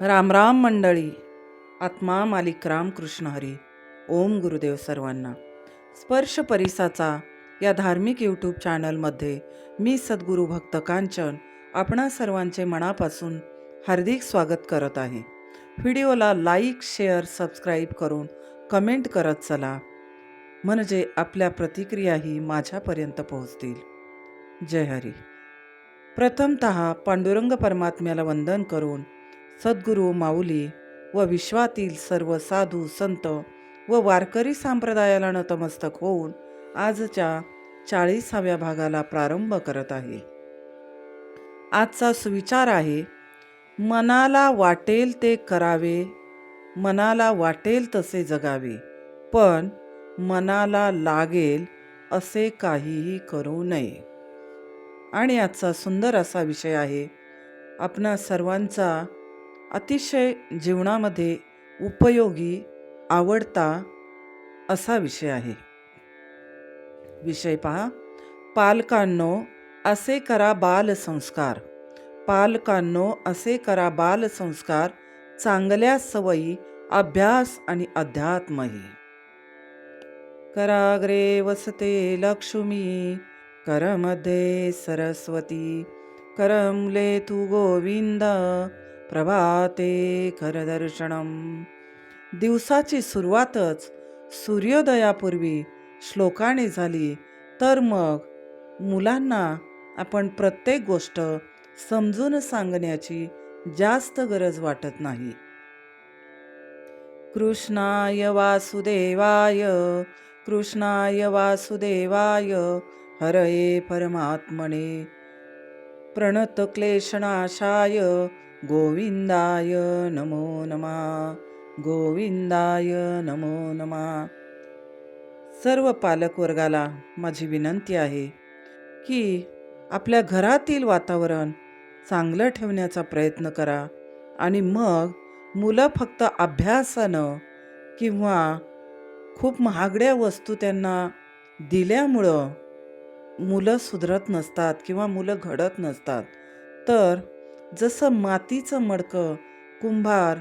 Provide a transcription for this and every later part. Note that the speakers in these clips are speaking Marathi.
राम राम मंडळी. आत्मा मालिक रामकृष्ण हरी. ओम गुरुदेव सर्वांना. स्पर्श परिसाचा या धार्मिक यूट्यूब चॅनलमध्ये मी सद्गुरू भक्त कांचन आपणा सर्वांचे मनापासून हार्दिक स्वागत करत आहे. व्हिडिओला लाईक, शेअर, सबस्क्राईब करून कमेंट करत चला, म्हणजे आपल्या प्रतिक्रियाही माझ्यापर्यंत पोहोचतील. जय हरी. प्रथमतः पांडुरंग परमात्म्याला वंदन करून सद्गुरू माऊली व विश्वातील सर्व साधू संत व वारकरी संप्रदायाला नतमस्तक होऊन आजच्या 40व्या भागाला प्रारंभ करत आहे. आजचा सुविचार आहे, मनाला वाटेल ते करावे, मनाला वाटेल तसे जगावे, पण मनाला लागेल असे काहीही करू नये. आणि आजचा सुंदर असा विषय आहे, आपणा सर्वांचा अतिशय जीवनामध्ये उपयोगी आवडता असा विषय आहे. विषय पहा. पालकांनो असे करा बालसंस्कार. पालकांनो असे करा बालसंस्कार, चांगल्या सवयी, अभ्यास आणि अध्यात्मही. कराग्रे वसते लक्ष्मी, करमध्ये सरस्वती, करमले तू गोविंद, प्रभाते करदर्शनम. दिवसाची सुरुवातच सूर्योदयापूर्वी श्लोकाने झाली तर मग मुलांना आपण प्रत्येक गोष्ट समजून सांगण्याची जास्त गरज वाटत नाही. कृष्णाय वासुदेवाय, कृष्णाय वासुदेवाय, हरये परमात्मने, प्रणत क्लेशनाशाय, गोविंदाय नमो नमः, गोविंदाय नमो नमः. सर्व पालक वर्गाला माझी विनंती आहे की आपल्या घरातील वातावरण चांगलं ठेवण्याचा प्रयत्न करा, आणि मग मुलं फक्त अभ्यासानं किंवा खूप महागड्या वस्तू त्यांना दिल्यामुळं मुलं सुधरत नसतात किंवा मुलं घडत नसतात. तर जसं मातीचं मडकं कुंभार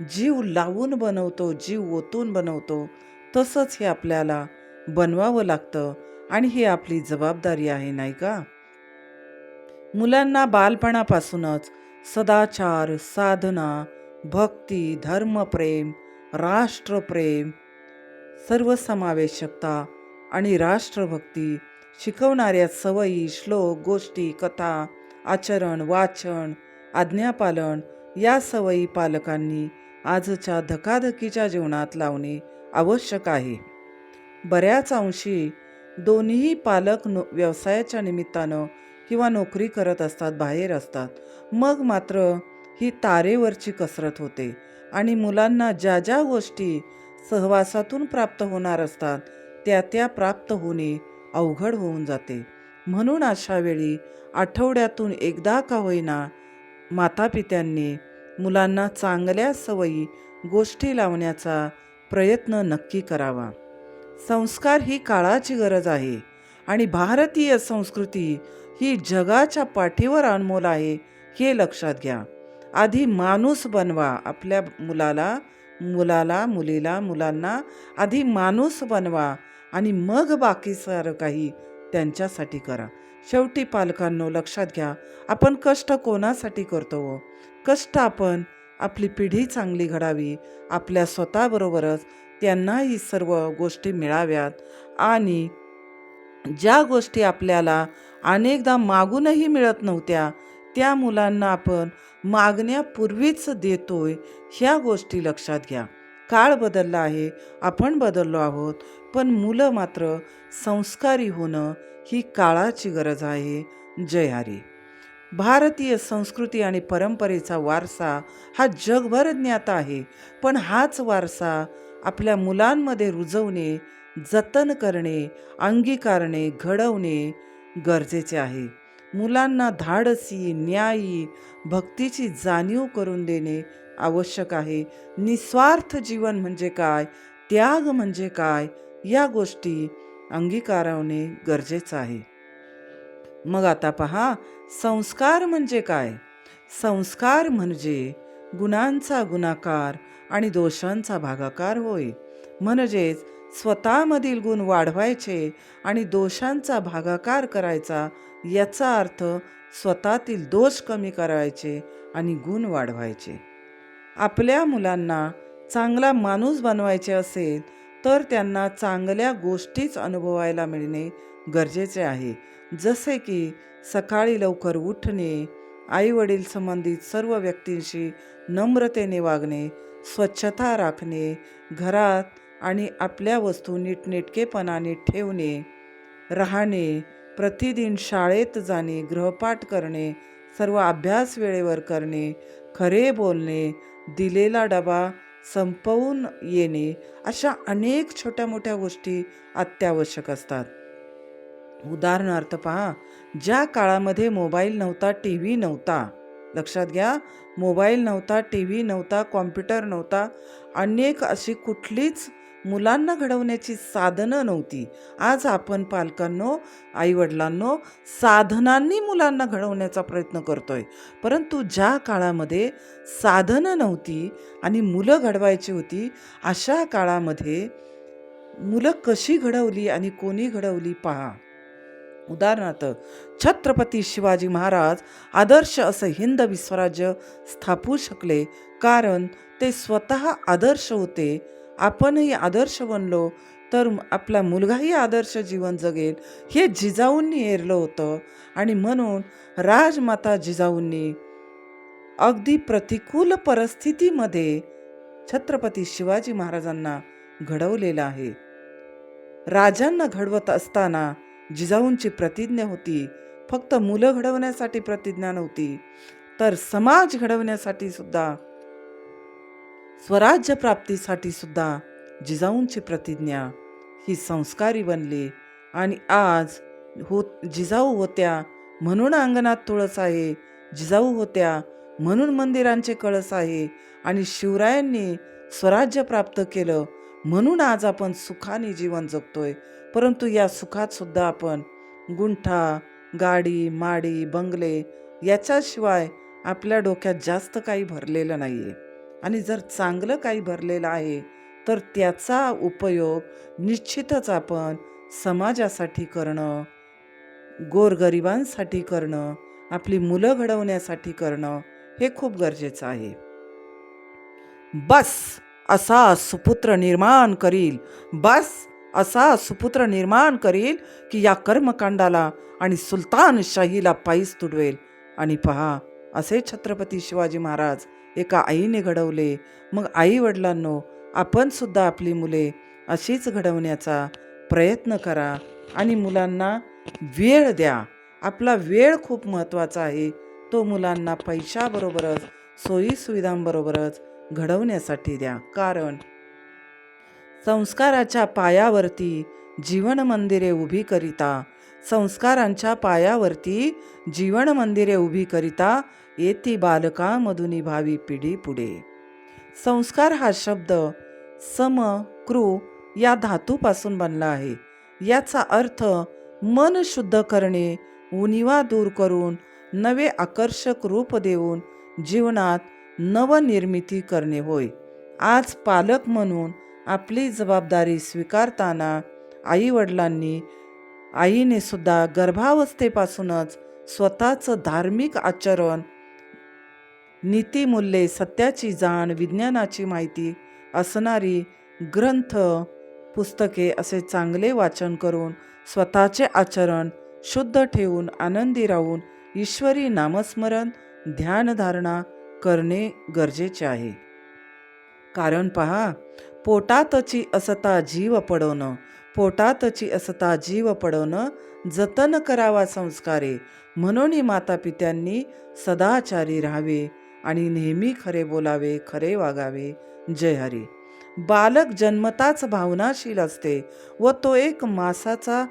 जीव लावून बनवतो, जीव ओतून बनवतो, तसंच हे आपल्याला बनवावं लागतं, आणि ही आपली जबाबदारी आहे, नाही का? मुलांना बालपणापासूनच सदाचार, साधना, भक्ती, धर्मप्रेम, राष्ट्रप्रेम, सर्वसमावेशकता आणि राष्ट्रभक्ती शिकवणाऱ्या सवयी, श्लोक, गोष्टी, कथा, आचरण, वाचन, आज्ञापालन या सवयी पालकांनी आजच्या धकाधकीच्या जीवनात लावणे आवश्यक आहे. बऱ्याच अंशी दोन्ही पालक व्यवसायाच्या निमित्तानं किंवा नोकरी करत असतात, बाहेर असतात. मग मात्र ही तारेवरची कसरत होते आणि मुलांना ज्या ज्या गोष्टी सहवासातून प्राप्त होणार असतात त्या प्राप्त होणे अवघड होऊन जाते. म्हणून अशा वेळी आठवड्यातून एकदा का होईना मातापित्यांनी मुलांना चांगल्या सवयी, गोष्टी लावण्याचा प्रयत्न नक्की करावा. संस्कार ही काळाची गरज आहे, आणि भारतीय संस्कृती ही जगाच्या पाठीवर अनमोल आहे, हे लक्षात घ्या. आधी माणूस बनवा. आपल्या मुलांना आधी माणूस बनवा, आणि मग बाकी सारं काही त्यांच्यासाठी करा. शेवटी पालकांनो लक्षात घ्या, आपण कष्ट कोणासाठी करतो? कष्ट आपण आपली पिढी चांगली घडावी, आपल्या स्वतःबरोबरच त्यांनाही सर्व गोष्टी मिळाव्यात, आणि ज्या गोष्टी आपल्याला अनेकदा मागूनही मिळत नव्हत्या त्या मुलांना आपण मागण्यापूर्वीच देतोय, ह्या गोष्टी लक्षात घ्या. काळ बदलला आहे, आपण बदललो आहोत, पण मुलं मात्र संस्कारी होणं ही काळाची गरज आहे. जय हरी. भारतीय संस्कृती आणि परंपरेचा वारसा हा जगभर ज्ञात आहे, पण हाच वारसा आपल्या मुलांमध्ये रुजवणे, जतन करणे, अंगीकारणे, घडवणे गरजेचे आहे. मुलांना धाडसी, न्यायी, भक्तीची जाणीव करून देणे आवश्यक आहे. निस्वार्थ जीवन म्हणजे काय, त्याग म्हणजे काय, या गोष्टी अंगीकारवणे गरजेचं आहे. मग आता पहा, संस्कार म्हणजे काय? संस्कार म्हणजे गुणांचा गुणाकार आणि दोषांचा भागाकार होय. म्हणजेच स्वतःमधील गुण वाढवायचे आणि दोषांचा भागाकार करायचा, याचा अर्थ स्वतःतील दोष कमी करायचे आणि गुण वाढवायचे. आपल्या मुलांना चांगला माणूस बनवायचे असेल तर त्यांना चांगल्या गोष्टीच अनुभवायला मिळणे गरजेचे आहे. जसे की सकाळी लवकर उठणे, आईवडील संबंधित सर्व व्यक्तींशी नम्रतेने वागणे, स्वच्छता राखणे, घरात आणि आपल्या वस्तू नीटनेटकेपणाने ठेवणे, राहणे, प्रतिदिन शाळेत जाणे, गृहपाठ करणे, सर्व अभ्यास वेळेवर करणे, खरे बोलणे, दिलेला डबा संपवून येणे, अशा अनेक छोट्या मोठ्या गोष्टी अत्यावश्यक असतात. उदाहरणार्थ पहा, ज्या काळामध्ये मोबाईल नव्हता, टी व्ही नव्हता, लक्षात घ्या, मोबाईल नव्हता, टी व्ही नव्हता, कॉम्प्युटर नव्हता, अनेक अशी कुठलीच मुलांना घडवण्याची साधनं नव्हती. आज आपण पालकांनो, आईवडिलांनो, साधनांनी मुलांना घडवण्याचा प्रयत्न करतोय. परंतु ज्या काळामध्ये साधनं नव्हती आणि मुलं घडवायची होती, अशा काळामध्ये मुलं कशी घडवली आणि कोणी घडवली पहा. उदाहरणार्थ, छत्रपती शिवाजी महाराज आदर्श असं हिंद विश्वराज्य स्थापू शकले कारण ते स्वतः आदर्श होते. आपणही आदर्श बनलो तर आपला मुलगाही आदर्श जीवन जगेल, हे जिजाऊंनी हेरलं होतं. आणि म्हणून राजमाता जिजाऊंनी अगदी प्रतिकूल परिस्थितीमध्ये छत्रपती शिवाजी महाराजांना घडवलेलं आहे. राजांना घडवत असताना जिजाऊंची प्रतिज्ञा होती, फक्त मुलं घडवण्यासाठी प्रतिज्ञा नव्हती, तर समाज घडवण्यासाठी सुद्धा, स्वराज्य प्राप्तीसाठी सुद्धा जिजाऊंची प्रतिज्ञा ही संस्कारी बनली. आणि आज जिजाऊ होत्या म्हणून अंगणात तुळस आहे, जिजाऊ होत्या म्हणून मंदिरांचे कळस आहे, आणि शिवरायांनी स्वराज्य प्राप्त केलं म्हणून आज आपण सुखाने जीवन जगतोय. परंतु या सुखात सुद्धा आपण गुंठा, गाडी, माडी, बंगले याच्याशिवाय आपल्या डोक्यात जास्त काही भरलेलं नाही आहे. आणि जर चांगलं काही भरलेलं आहे तर त्याचा उपयोग निश्चितच आपण समाजासाठी करणं, गोरगरिबांसाठी करणं, आपली मुलं घडवण्यासाठी करणं हे खूप गरजेचं आहे. बस असा सुपुत्र निर्माण करील, बस असा सुपुत्र निर्माण करील की या कर्मकांडाला आणि सुलतानशाहीला पायीच तुडवेल. आणि पहा, असे छत्रपती शिवाजी महाराज एका आईने घडवले. मग आई वडिलांनो, आपण सुद्धा आपली मुले अशीच घडवण्याचा प्रयत्न करा आणि मुलांना वेळ द्या. आपला वेळ खूप महत्त्वाचा आहे. तो मुलांना पैशाबरोबरच, सोयीसुविधांबरोबरच घडवण्यासाठी द्या. कारण संस्काराच्या पायावरती जीवन मंदिरे उभी करिता, संस्कारांच्या पायावरती जीवन मंदिरे उभी करिता, येती बालकामधुनी भावी पिढी पुढे. संस्कार हा शब्द सम कृ या धातूपासून बनला आहे. याचा अर्थ मन शुद्ध करणे, उणिवा दूर करून नवे आकर्षक रूप देऊन जीवनात नवनिर्मिती करणे होय. आज पालक म्हणून आपली जबाबदारी स्वीकारताना आईने सुद्धा गर्भावस्थेपासूनच स्वतःचं धार्मिक आचरण, नीतिमूल्ये, सत्याची जाण, विज्ञानाची माहिती असणारी ग्रंथ, पुस्तके असे चांगले वाचन करून स्वतःचे आचरण शुद्ध ठेवून आनंदी राहून ईश्वरी नामस्मरण, ध्यानधारणा करणे गरजेचे आहे. कारण पहा, पोटातची असता जीव पडवणं, पोटातची असता जीव पडवणं, जतन करावा संस्कारे. म्हणून मातापित्यांनी सदाचारी राहावे आणि नेहमी खरे बोलावे, खरे वागावे. जय हरी. बालक जन्मताच भावनाशील असते व तो एक मासाचा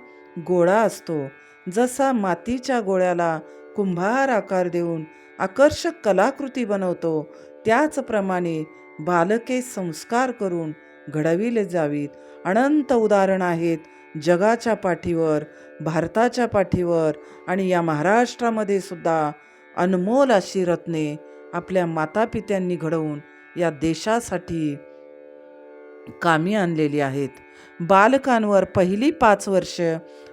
गोळा असतो. जसा मातीच्या गोळ्याला कुंभार आकार देऊन आकर्षक कलाकृती बनवतो, त्याचप्रमाणे बालके संस्कार करून घडविले जावीत. अनंत उदाहरण आहेत जगाच्या पाठीवर, भारताच्या पाठीवर आणि या महाराष्ट्रामध्ये सुद्धा अनमोल अशी रत्ने आपल्या मातापित्यांनी घडवून या देशासाठी कामी आणलेली आहेत. बालकांवर पहिली 5 वर्ष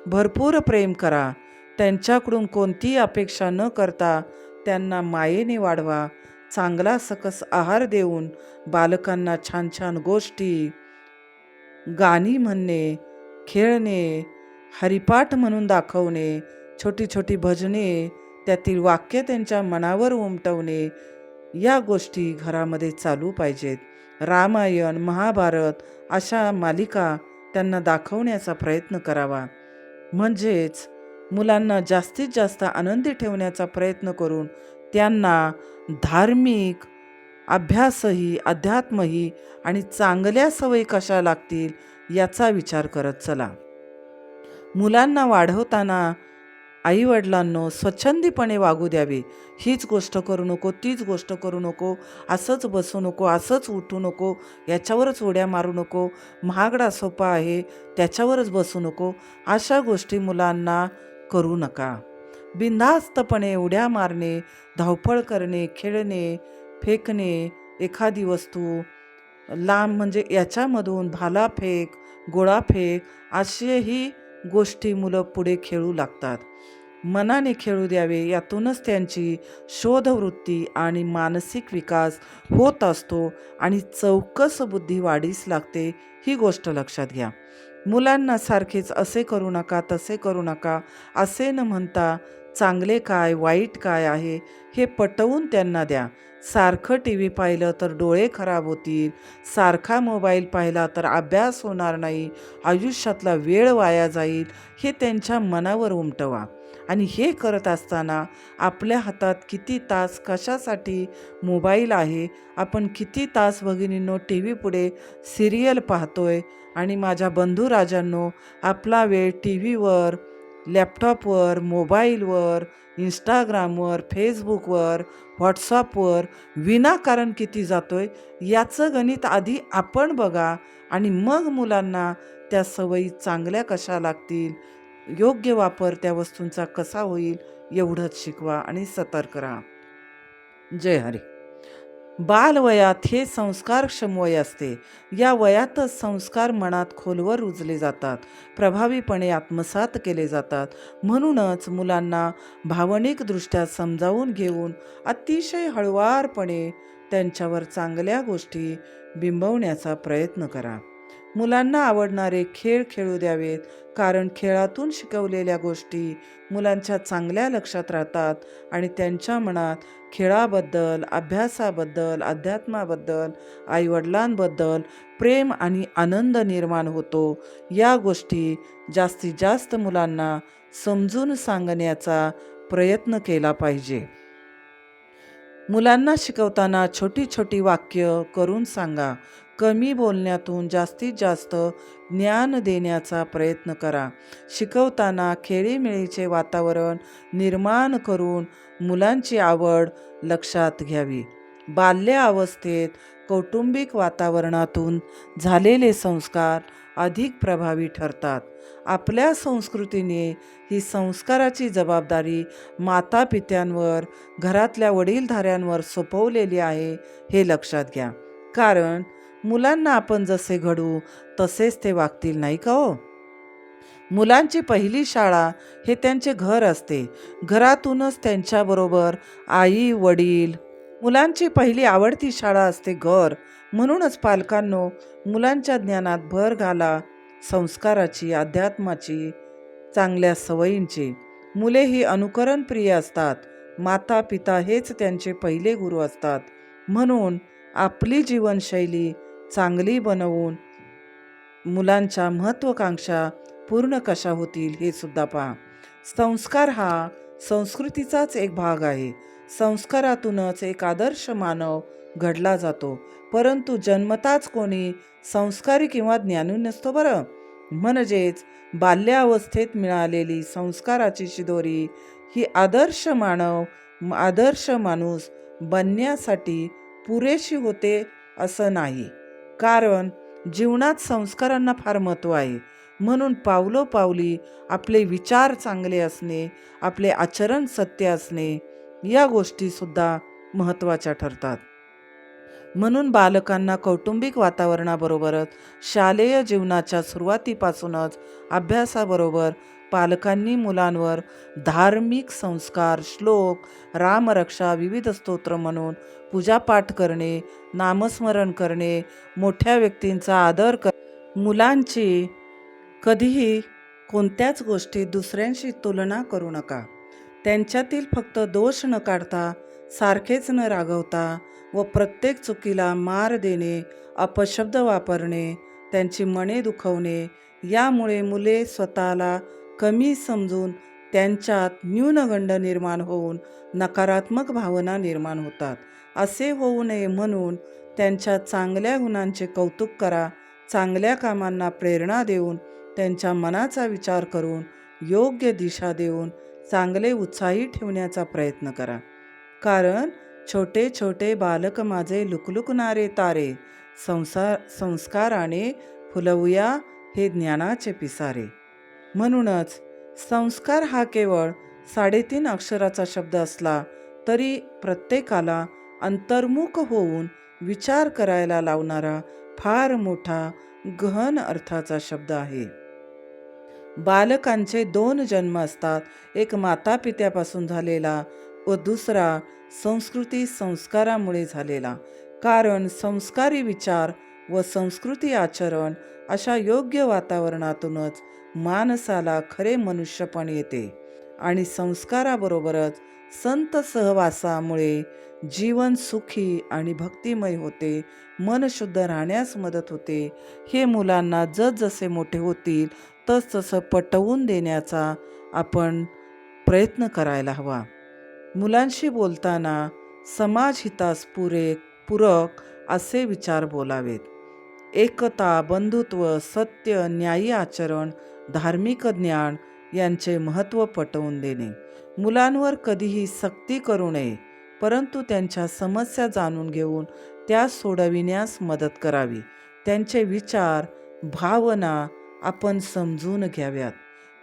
भरपूर प्रेम करा. त्यांच्याकडून कोणतीही अपेक्षा न करता त्यांना मायेने वाढवा. चांगला सकस आहार देऊन बालकांना छान छान गोष्टी, गाणी म्हणणे, खेळणे, हरिपाठ म्हणून दाखवणे, छोटी छोटी भजने, त्यातील वाक्य त्यांच्या मनावर उमटवणे, या गोष्टी घरामध्ये चालू पाहिजेत. रामायण, महाभारत अशा मालिका त्यांना दाखवण्याचा प्रयत्न करावा. म्हणजेच मुलांना जास्तीत जास्त आनंदी ठेवण्याचा प्रयत्न करून त्यांना धार्मिक अभ्यासही, अध्यात्मही आणि चांगल्या सवयी कशा लागतील याचा विचार करत चला. मुलांना वाढवताना आईवडिलांनो स्वच्छंदीपणे वागू द्यावे. हीच गोष्ट करू नको, तीच गोष्ट करू नको, असंच बसू नको, असंच उठू नको, याच्यावरच उड्या मारू नको, महागडा सोफा आहे त्याच्यावरच बसू नको, अशा गोष्टी मुलांना करू नका. बिनधास्तपणे उड्या मारणे, धावपळ करणे, खेळणे, फेकणे, एखादी वस्तू लांब म्हणजे याच्यामधून भालाफेक, गोळाफेक असेही गोष्टी मुलं पुढे खेळू लागतात. मनाने खेळू द्यावे. यातूनच त्यांची शोधवृत्ती आणि मानसिक विकास होत असतो आणि चौकस बुद्धी वाढीस लागते. ही गोष्ट लक्षात घ्या. मुलांना सारखेच असे करू नका, तसे करू नका असे न म्हणता चांगले काय, वाईट काय आहे हे पटवून त्यांना द्या. सारखं टी व्ही पाहिलं तर डोळे खराब होतील, सारखा मोबाईल पाहिला तर अभ्यास होणार नाही, आयुष्यातला वेळ वाया जाईल, हे त्यांच्या मनावर उमटवा. आणि हे करत असताना आपल्या हातात किती तास कशासाठी मोबाईल आहे, आपण किती तास भगिनींनो टी व्ही पुढे सिरियल पाहतोय, आणि माझ्या बंधुराजांनो आपला वेळ टी व्हीवर, लॅपटॉपवर, मोबाईलवर, इंस्टाग्रामवर, फेसबुकवर, व्हॉट्सअपवर विनाकारण किती जातोय याचं गणित आधी आपण बघा आणि मग मुलांना त्या सवयी चांगल्या कशा लागतील, योग्य वापर त्या वस्तूंचा कसा होईल एवढंच शिकवा आणि सतर्क राहा. जय हरी. बालवयात हे संस्कारक्षम वय असते. या वयातच संस्कार मनात खोलवर रुजले जातात, प्रभावीपणे आत्मसात केले जातात. म्हणूनच मुलांना भावनिकदृष्ट्या समजावून घेऊन अतिशय हळुवारपणे त्यांच्यावर चांगल्या गोष्टी बिंबवण्याचा प्रयत्न करा. मुलांना आवडणारे खेळ खेळू द्यावेत, कारण खेळातून शिकवलेल्या गोष्टी मुलांच्या चांगल्या लक्षात राहतात आणि त्यांच्या मनात खेळाबद्दल, अभ्यासाबद्दल, अध्यात्माबद्दल, आईवडिलांबद्दल प्रेम आणि आनंद निर्माण होतो. या गोष्टी जास्तीत जास्त मुलांना समजून सांगण्याचा प्रयत्न केला पाहिजे. मुलांना शिकवताना छोटी छोटी वाक्य करून सांगा. कमी बोलण्यातून जास्तीत जास्त ज्ञान देण्याचा प्रयत्न करा. शिकवताना खेळीमेळीचे वातावरण निर्माण करून मुलांची आवड लक्षात घ्यावी. बाल्य अवस्थेत कौटुंबिक वातावरणातून झालेले संस्कार अधिक प्रभावी ठरतात. आपल्या संस्कृतीने ही संस्काराची जबाबदारी मातापित्यांवर, घरातल्या वडीलधाऱ्यांवर सोपवलेली आहे, हे लक्षात घ्या. कारण मुलांना आपण जसे घडवू तसेच ते वागतील, नाही का हो? मुलांची पहिली शाळा हे त्यांचे घर असते. घरातूनच त्यांच्याबरोबर आई वडील, मुलांची पहिली आवडती शाळा असते घर. म्हणूनच पालकांनो, मुलांच्या ज्ञानात भर घाला, संस्काराची, अध्यात्माची, चांगल्या सवयींची. मुले ही अनुकरणप्रिय असतात. माता पिता हेच त्यांचे पहिले गुरु असतात. म्हणून आपली जीवनशैली चांगली बनवून मुलांच्या महत्त्वाकांक्षा पूर्ण कशा होतील हे सुद्धा पहा. संस्कार हा संस्कृतीचाच एक भाग आहे. संस्कारातूनच एक आदर्श मानव घडला जातो. परंतु जन्मताच कोणी संस्कारी किंवा ज्ञानी नसतो बरं. म्हणजेच बाल्यावस्थेत मिळालेली संस्काराची शिदोरी ही आदर्श मानव, आदर्श माणूस बनण्यासाठी पुरेशी होते असं नाही. कारण जीवनात संस्कारांना फार महत्त्व आहे. म्हणून पावलोपावली आपले विचार चांगले असणे, आपले आचरण सत्य असणे, या गोष्टीसुद्धा महत्त्वाच्या ठरतात. म्हणून बालकांना कौटुंबिक वातावरणाबरोबरच शालेय जीवनाच्या सुरुवातीपासूनच अभ्यासाबरोबर पालकांनी मुलांवर धार्मिक संस्कार, श्लोक, रामरक्षा, विविध स्तोत्र म्हणून पूजापाठ करणे, नामस्मरण करणे, मोठ्या व्यक्तींचा आदर मुलांची कधीही कोणत्याच गोष्टीत दुसऱ्यांशी तुलना करू नका. त्यांच्यातील फक्त दोष न काढता, सारखेच न रागवता व प्रत्येक चुकीला मार देणे, अपशब्द वापरणे, त्यांची मने दुखवणे, यामुळे मुले स्वतःला कमी समजून त्यांच्यात न्यूनगंड निर्माण होऊन नकारात्मक भावना निर्माण होतात. असे होऊ नये म्हणून त्यांच्या चांगल्या गुणांचे कौतुक करा. चांगल्या कामांना प्रेरणा देऊन, त्यांच्या मनाचा विचार करून, योग्य दिशा देऊन चांगले उत्साही ठेवण्याचा प्रयत्न करा. कारण छोटे छोटे बालक माझे लुकलुकणारे तारे, संस्काराने फुलवूया हे ज्ञानाचे पिसारे. म्हणूनच संस्कार हा केवळ 3.5 अक्षराचा शब्द असला तरी प्रत्येकाला अंतर्मुख होऊन विचार करायला लावणारा फार मोठा गहन अर्थाचा शब्द आहे. बालकांचे 2 जन्म असतात, एक मातापित्यापासून झालेला व दुसरा संस्कृती संस्कारामुळे झालेला. कारण संस्कारी विचार व संस्कृती आचरण अशा योग्य वातावरणातूनच माणसाला खरे मनुष्यपण येते आणि संस्काराबरोबरच संत सहवासामुळे जीवन सुखी आणि भक्तिमय होते, मन शुद्ध राहण्यास मदत होते. हे मुलांना जसजसे मोठे होतील तसतसं पटवून देण्याचा आपण प्रयत्न करायला हवा. मुलांशी बोलताना समाजहितास पूरक असे विचार बोलावेत. एकता, बंधुत्व, सत्य, न्यायी आचरण, धार्मिक ज्ञान यांचे महत्त्व पटवून देणे. मुलांवर कधीही सक्ती करू नये, परंतु त्यांच्या समस्या जाणून घेऊन त्या सोडविण्यास मदत करावी. त्यांचे विचार, भावना आपण समजून घ्याव्यात.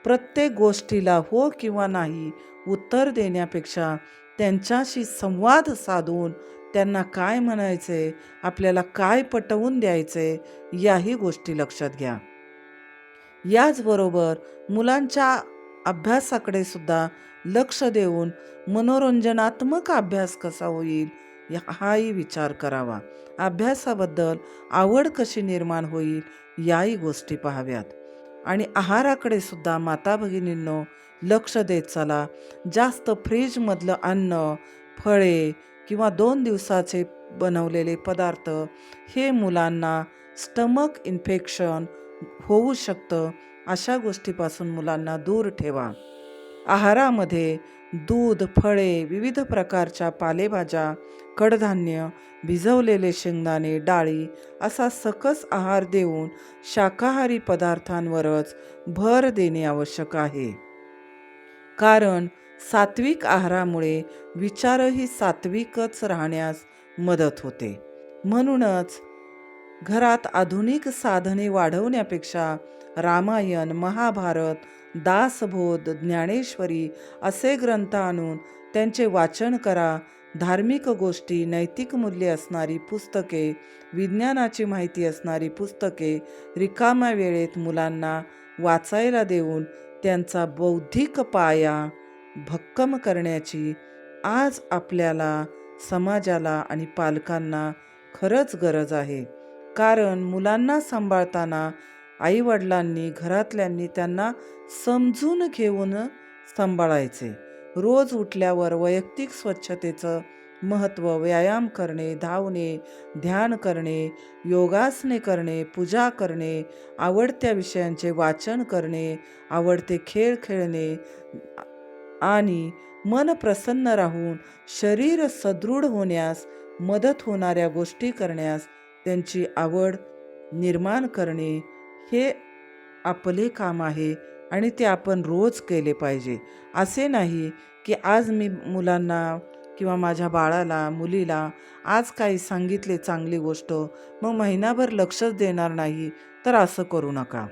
प्रत्येक गोष्टीला हो किंवा नाही उत्तर देण्यापेक्षा त्यांच्याशी संवाद साधून त्यांना काय म्हणायचे, आपल्याला काय पटवून द्यायचे याही गोष्टी लक्षात घ्या. याचबरोबर मुलांच्या अभ्यासाकडे सुद्धा लक्ष देऊन मनोरंजनात्मक अभ्यास कसा होईल हाही विचार करावा. अभ्यासाबद्दल आवड कशी निर्माण होईल याही गोष्टी पाहाव्यात. आणि आहाराकडे सुद्धा माता भगिनींनो लक्ष देत चला. जास्त फ्रीजमधलं अन्न, फळे किंवा 2 दिवसाचे बनवलेले पदार्थ हे मुलांना स्टमक इन्फेक्शन होऊ शकतं. अशा गोष्टीपासून मुलांना दूर ठेवा. आहारामध्ये दूध, फळे, विविध प्रकारच्या पालेभाज्या, कडधान्य, भिजवलेले शेंगदाणे, डाळी असा सकस आहार देऊन शाकाहारी पदार्थांवरच भर देणे आवश्यक आहे. कारण सात्विक आहारामुळे विचारही सात्विकच राहण्यास मदत होते. म्हणूनच घरात आधुनिक साधने वाढवण्यापेक्षा रामायण, महाभारत, दासबोध, ज्ञानेश्वरी असे ग्रंथ आणून त्यांचे वाचन करा. धार्मिक गोष्टी, नैतिक मूल्ये असणारी पुस्तके, विज्ञानाची माहिती असणारी पुस्तके रिकाम्या वेळेत मुलांना वाचायला देऊन त्यांचा बौद्धिक पाया भक्कम करण्याची आज आपल्याला, समाजाला आणि पालकांना खरंच गरज आहे. कारण मुलांना सांभाळताना आईवडिलांनी, घरातल्यांनी त्यांना समजून घेऊन सांभाळायचे. रोज उठल्यावर वैयक्तिक स्वच्छतेचं महत्त्व, व्यायाम करणे, धावणे, ध्यान करणे, योगासने करणे, पूजा करणे, आवडत्या विषयांचे वाचन करणे, आवडते खेळ खेळणे आणि मन प्रसन्न राहून शरीर सदृढ होण्यास मदत होणाऱ्या गोष्टी करण्यास त्यांची आवड निर्माण करणे हे आपले काम आहे आणि ते आपण रोज केले पाहिजे. असे नाही की आज मी मुलांना किंवा माझ्या बाळाला, मुलीला आज काही सांगितले चांगली गोष्ट, मग महिनाभर लक्षच देणार नाही, तर असं करू नका.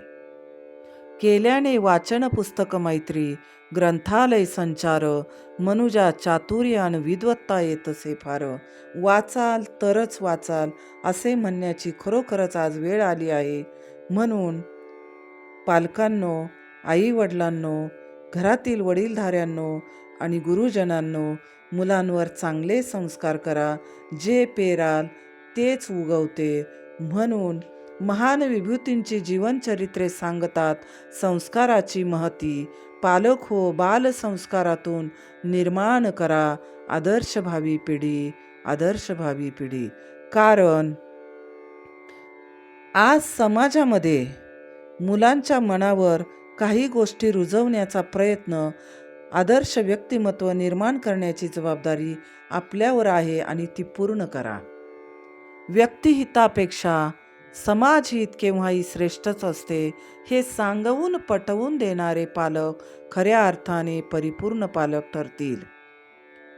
केल्याने वाचन पुस्तक मैत्री, ग्रंथालय संचार, मनुजा चातुर्यान विद्वत्ता येतसे फार. वाचाल तरच वाचाल असे म्हणण्याची खरोखरच आज वेळ आली आहे. म्हणून पालकांनो, आई-वडिलांनो, घरातील वडीलधाऱ्यांनो आणि गुरुजनांनो, मुलांवर चांगले संस्कार करा. जे पेराल तेच उगवते. म्हणून महान विभूतींची जीवनचरित्रे सांगतात संस्काराची महती. पालक हो, बाल संस्कारातून निर्माण करा आदर्श भावी पिढी, आदर्श भावी पिढी. कारण आज समाजामध्ये मुलांच्या मनावर काही गोष्टी रुजवण्याचा प्रयत्न, आदर्श व्यक्तिमत्व निर्माण करण्याची जबाबदारी आपल्यावर आहे आणि ती पूर्ण करा. व्यक्तिहितापेक्षा समाजहित केव्हाही श्रेष्ठच असते हे सांगवून पटवून देणारे पालक खऱ्या अर्थाने परिपूर्ण पालक ठरतील.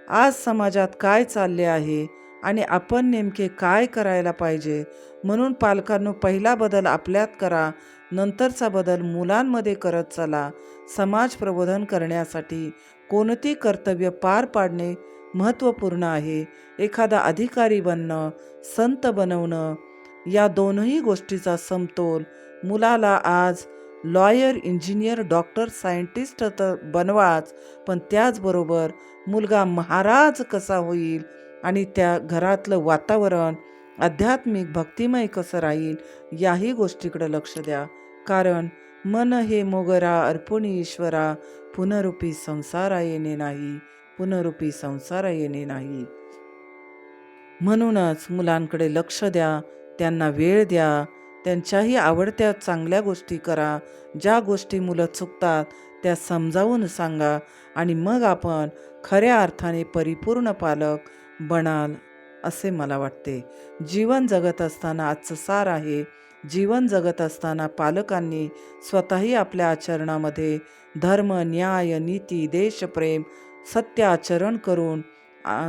आज समाजात काय चालले आहे आणि आपण नेमके काय करायला पाहिजे, म्हणून पालकांनो, पहिला बदल आपल्यात करा, नंतरचा बदल मुलांमध्ये करत चला. समाज प्रबोधन करण्यासाठी कोणती कर्तव्य पार पाडणे महत्त्वपूर्ण आहे. एखादा अधिकारी बनणं, संत बनवणं, या दोनही गोष्टीचा समतोल. मुलाला आज लॉयर, इंजिनियर, डॉक्टर, सायंटिस्ट तर बनवाच, पण त्याचबरोबर मुलगा महाराज कसा होईल आणि त्या घरातलं वातावरण आध्यात्मिक भक्तिमय कसं राहील याही गोष्टीकडे लक्ष द्या. कारण मन हे मोगरा अर्पणी ईश्वरा, पुनरुपी संसारा येणे नाही, पुनरुपी संसारा येणे नाही. म्हणूनच मुलांकडे लक्ष द्या, त्यांना वेळ द्या, त्यांच्याही आवडत्या चांगल्या गोष्टी करा. ज्या गोष्टी मुलं चुकतात त्या समजावून सांगा आणि मग आपण खऱ्या अर्थाने परिपूर्ण पालक बनाल असे मला वाटते. जीवन जगत असताना आजचं सार आहे, जीवन जगत असताना पालकांनी स्वतःही आपल्या आचरणामध्ये धर्म, न्याय, नीती, देशप्रेम, सत्य आचरण करून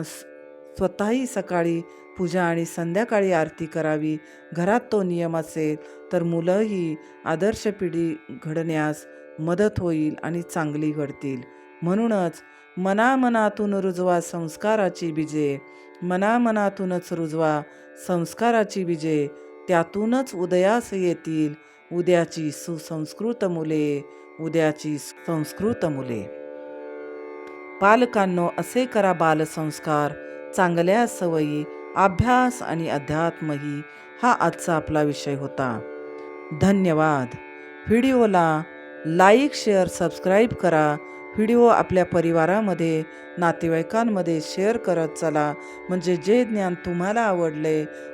स्वतःही सकाळी पूजा आणि संध्याकाळी आरती करावी. घरात तो नियम असेल तर मुलंही आदर्श पिढी घडण्यास मदत होईल आणि चांगली घडतील. म्हणूनच मनामनातून रुजवा संस्काराची बीजे, मनामनातूनच रुजवा संस्काराची बीजे, त्यातूनच उदयास येतील उद्याची सुसंस्कृत मुले, उद्याची संस्कृत मुले. पालकांनो, असे करा बालसंस्कार, चांगल्या सवयी, अभ्यास आणि अध्यात्मही हा आजचा आपला विषय होता. धन्यवाद. व्हिडिओला लाईक, शेअर, सबस्क्राईब करा. व्हिडिओ आपल्या परिवारामध्ये, नातेवाईकांमध्ये शेअर करत चला. म्हणजे जे ज्ञान तुम्हाला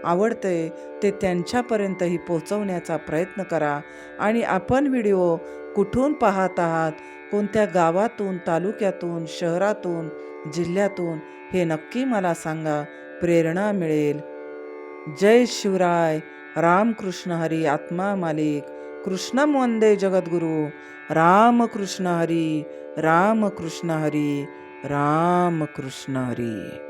आवडते ते त्यांच्यापर्यंतही पोहोचवण्याचा प्रयत्न करा. आणि आपण व्हिडिओ कुठून पाहत आहात, कोणत्या गावातून, तालुक्यातून, शहरातून, जिल्ह्यातून, हे नक्की मला सांगा, प्रेरणा मिळेल. जय शिवराय. रामकृष्ण हरी. आत्मा मालिक. कृष्णं वंदे जगद्गुरु. रामकृष्ण हरी. रामकृष्ण हरी. रामकृष्ण हरी.